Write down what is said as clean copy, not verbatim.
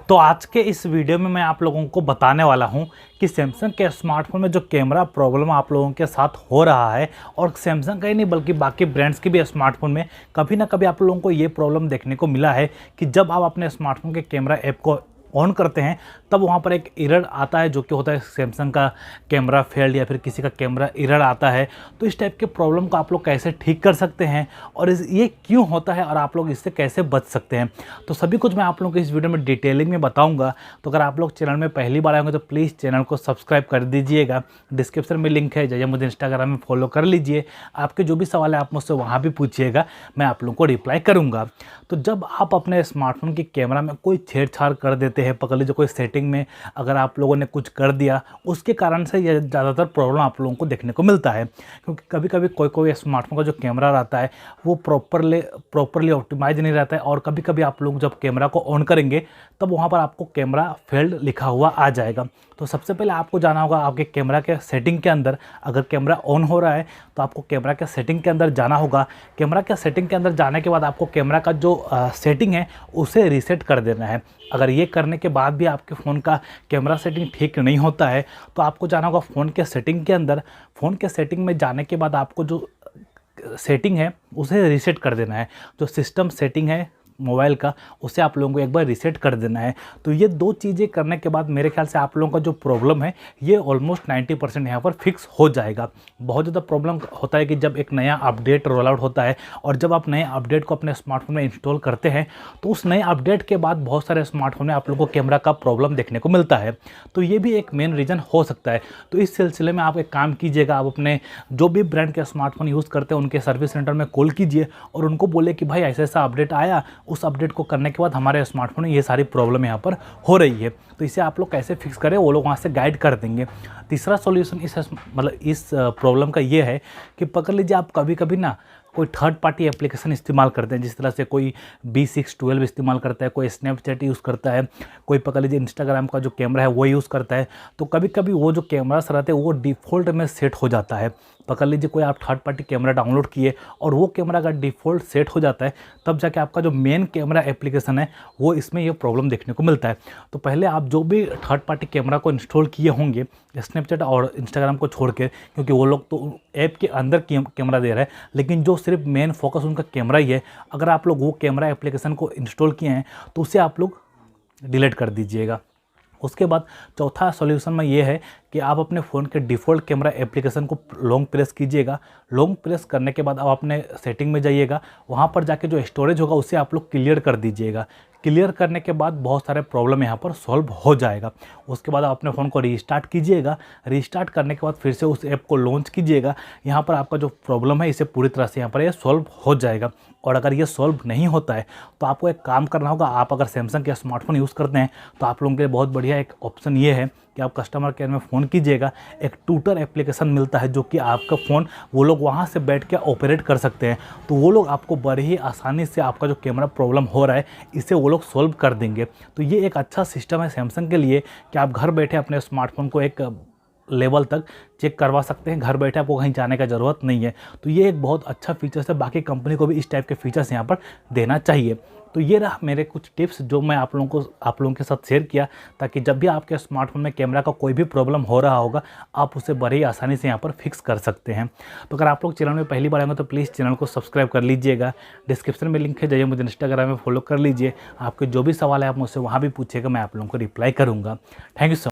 तो आज के इस वीडियो में मैं आप लोगों को बताने वाला हूं कि सैमसंग के स्मार्टफोन में जो कैमरा प्रॉब्लम आप लोगों के साथ हो रहा है, और सैमसंग का ही नहीं बल्कि बाकी ब्रांड्स के भी स्मार्टफोन में कभी ना कभी आप लोगों को ये प्रॉब्लम देखने को मिला है कि जब आप अपने स्मार्टफोन के कैमरा ऐप को ऑन करते हैं तब वहाँ पर एक एरर आता है, जो कि होता है सैमसंग का कैमरा फेल्ड या फिर किसी का कैमरा एरर आता है। तो इस टाइप के प्रॉब्लम को आप लोग कैसे ठीक कर सकते हैं और ये क्यों होता है और आप लोग इससे कैसे बच सकते हैं, तो सभी कुछ मैं आप लोगों को इस वीडियो में डिटेलिंग में बताऊंगा। तो अगर आप लोग चैनल में पहली बार आएंगे तो प्लीज़ चैनल को सब्सक्राइब कर दीजिएगा। डिस्क्रिप्शन में लिंक है, जाइए मुझे इंस्टाग्राम में फॉलो कर लीजिए। आपके जो भी सवाल है आप मुझसे वहाँ भी पूछिएगा, मैं आप लोगों को रिप्लाई करूँगा। तो जब आप अपने स्मार्टफोन के कैमरा में कोई छेड़छाड़ कर देते हैं, पकड़ लीजिए कोई सेटिंग में अगर आप लोगों ने कुछ कर दिया, उसके कारण से ये ज़्यादातर प्रॉब्लम आप लोगों को देखने को मिलता है। क्योंकि कभी कभी कोई स्मार्टफोन का जो कैमरा रहता है वो प्रॉपरली ऑप्टिमाइज नहीं रहता है, और कभी कभी आप लोग जब कैमरा को ऑन करेंगे तब वहाँ पर आपको कैमरा फेल्ड लिखा हुआ आ जाएगा। तो सबसे पहले आपको जाना होगा आपके कैमरा के सेटिंग के अंदर। अगर कैमरा ऑन हो रहा है तो आपको कैमरा के सेटिंग के अंदर जाना होगा। कैमरा के सेटिंग के अंदर जाने के बाद आपको कैमरा का जो सेटिंग है उसे रीसेट कर देना है। अगर ये करने के बाद भी आपके फ़ोन का कैमरा सेटिंग ठीक नहीं होता है तो आपको जाना होगा फ़ोन के सेटिंग के अंदर। फ़ोन के सेटिंग में जाने के बाद आपको जो सेटिंग है उसे रीसेट कर देना है। जो सिस्टम सेटिंग है मोबाइल का उसे आप लोगों को एक बार रीसेट कर देना है। तो ये दो चीज़ें करने के बाद मेरे ख्याल से आप लोगों का जो प्रॉब्लम है ये ऑलमोस्ट 90% यहाँ पर फिक्स हो जाएगा। बहुत ज़्यादा प्रॉब्लम होता है कि जब एक नया अपडेट रोल आउट होता है और जब आप नए अपडेट को अपने स्मार्टफोन में इंस्टॉल करते हैं तो उस नए अपडेट के बाद बहुत सारे स्मार्टफोन में आप लोगों को कैमरा का प्रॉब्लम देखने को मिलता है। तो ये भी एक मेन रीज़न हो सकता है। तो इस सिलसिले में आप एक काम कीजिएगा, आप अपने जो भी ब्रांड के स्मार्टफोन यूज़ करते हैं उनके सर्विस सेंटर में कॉल कीजिए और उनको बोले कि भाई ऐसा ऐसा अपडेट आया, उस अपडेट को करने के बाद हमारे स्मार्टफोन में ये सारी प्रॉब्लम यहाँ पर हो रही है। तो इसे आप लोग कैसे फिक्स करें वो लोग वहाँ से गाइड कर देंगे। तीसरा सॉल्यूशन इस प्रॉब्लम का ये है कि पकड़ लीजिए आप कभी कभी ना कोई थर्ड पार्टी एप्लीकेशन इस्तेमाल करते हैं, जिस तरह से कोई B612 इस्तेमाल करता है, कोई स्नैपचैट यूज़ करता है, कोई पकड़ लीजिए इंस्टाग्राम का जो कैमरा है वो यूज़ करता है। तो कभी कभी वो जो कैमरास रहते हैं वो डिफ़ॉल्ट में सेट हो जाता है। पकड़ लीजिए कोई आप थर्ड पार्टी कैमरा डाउनलोड किए और वो कैमरा अगर डिफ़ॉल्ट सेट हो जाता है तब जाके आपका जो मेन कैमरा एप्लीकेशन है वो इसमें ये प्रॉब्लम देखने को मिलता है। तो पहले आप जो भी थर्ड पार्टी कैमरा को इंस्टॉल किए होंगे स्नैपचैट और इंस्टाग्राम को छोड़ के, क्योंकि वो लोग तो ऐप के अंदर कैमरा दे रहे हैं, लेकिन जो सिर्फ मेन फोकस उनका कैमरा ही है, अगर आप लोग वो कैमरा एप्लीकेशन को इंस्टॉल किए हैं तो उसे आप लोग डिलीट कर दीजिएगा। उसके बाद चौथा सॉल्यूशन में ये है कि आप अपने फ़ोन के डिफ़ॉल्ट कैमरा एप्लीकेशन को लॉन्ग प्रेस कीजिएगा। लॉन्ग प्रेस करने के बाद आप अपने सेटिंग में जाइएगा, वहाँ पर जाके जो स्टोरेज होगा उसे आप लोग क्लियर कर दीजिएगा। क्लियर करने के बाद बहुत सारे प्रॉब्लम यहाँ पर सॉल्व हो जाएगा। उसके बाद आप अपने फ़ोन को रीस्टार्ट कीजिएगा। रीस्टार्ट करने के बाद फिर से उस ऐप को लॉन्च कीजिएगा। यहाँ पर आपका जो प्रॉब्लम है इसे पूरी तरह से यहाँ पर ये सॉल्व हो जाएगा। और अगर ये सॉल्व नहीं होता है तो आपको एक काम करना होगा, आप अगर सैमसंग के स्मार्टफोन यूज़ करते हैं तो आप लोगों के लिए बहुत बढ़िया एक ऑप्शन ये है कि आप कस्टमर केयर में फ़ोन कीजिएगा। एक ट्यूटर एप्लीकेशन मिलता है जो कि आपका फ़ोन वो लोग वहाँ से बैठ के ऑपरेट कर सकते हैं। तो वो लोग आपको बड़े ही आसानी से आपका जो कैमरा प्रॉब्लम हो रहा है इसे वो लोग सॉल्व कर देंगे। तो ये एक अच्छा सिस्टम है सैमसंग के लिए कि आप घर बैठे अपने स्मार्टफोन को एक लेवल तक चेक करवा सकते हैं। घर बैठे आपको कहीं जाने का ज़रूरत नहीं है। तो ये एक बहुत अच्छा फीचर्स है। बाकी कंपनी को भी इस टाइप के फीचर्स यहाँ पर देना चाहिए। तो ये रहा मेरे कुछ टिप्स जो मैं आप लोगों के साथ शेयर किया, ताकि जब भी आपके स्मार्टफोन में कैमरा का कोई भी प्रॉब्लम हो रहा होगा आप उसे बड़े ही आसानी से यहाँ पर फिक्स कर सकते हैं। तो अगर आप लोग चैनल में पहली बार आएंगे तो प्लीज़ चैनल को सब्सक्राइब कर लीजिएगा। डिस्क्रिप्शन में लिंक है, जाइए मुझे इंस्टाग्राम में फॉलो कर लीजिए। आपके जो भी सवाल है आप मुझसे वहाँ भी पूछिएगा, मैं आप लोगों को रिप्लाई करूँगा। Thank you so much.